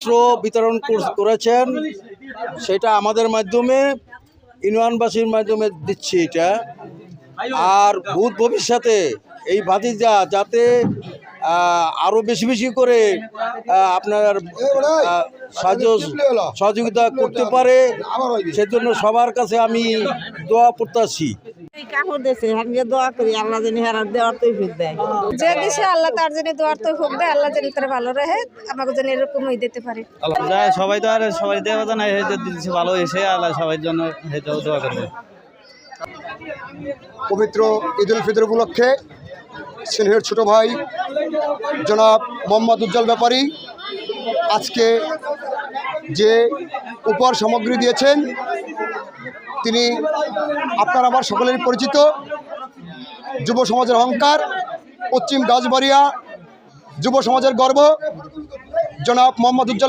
বস্ত্র বিতরণ করেছেন, সেটা আমাদের মাধ্যমে ইউনিয়নবাসীর মাধ্যমে দিচ্ছি এটা। আর ভবিষ্যতে এই ভাতিজা যাতে আরও বেশি বেশি করে আপনার সহযোগিতা করতে পারে, সেজন্য সবার কাছে আমি দোয়া করতেছি। যে দিছে আল্লাহ তার জন্য দোয়ার তৌফিক দেয়, আল্লাহ যেন তার ভালো রাখে, আমাকে যেন এরকমই দিতে পারে। সবাই তো আর সবাই দেওয়া না, দিচ্ছে ভালো হয়েছে, আল্লাহ সবার জন্য দোয়া করবে। পবিত্র ঈদ উল ফিতর উপলক্ষে স্নেহের ছোট ভাই জনাব মোহাম্মদ উজ্জ্বল ব্যাপারী আজকে যে উপহার সামগ্রী দিয়েছেন, তিনি আপনার আমার সকলেরই পরিচিত যুব সমাজের অহংকার, পশ্চিম দাসবাড়িয়া যুব সমাজের গর্ব জনাব মোহাম্মদ উজ্জ্বল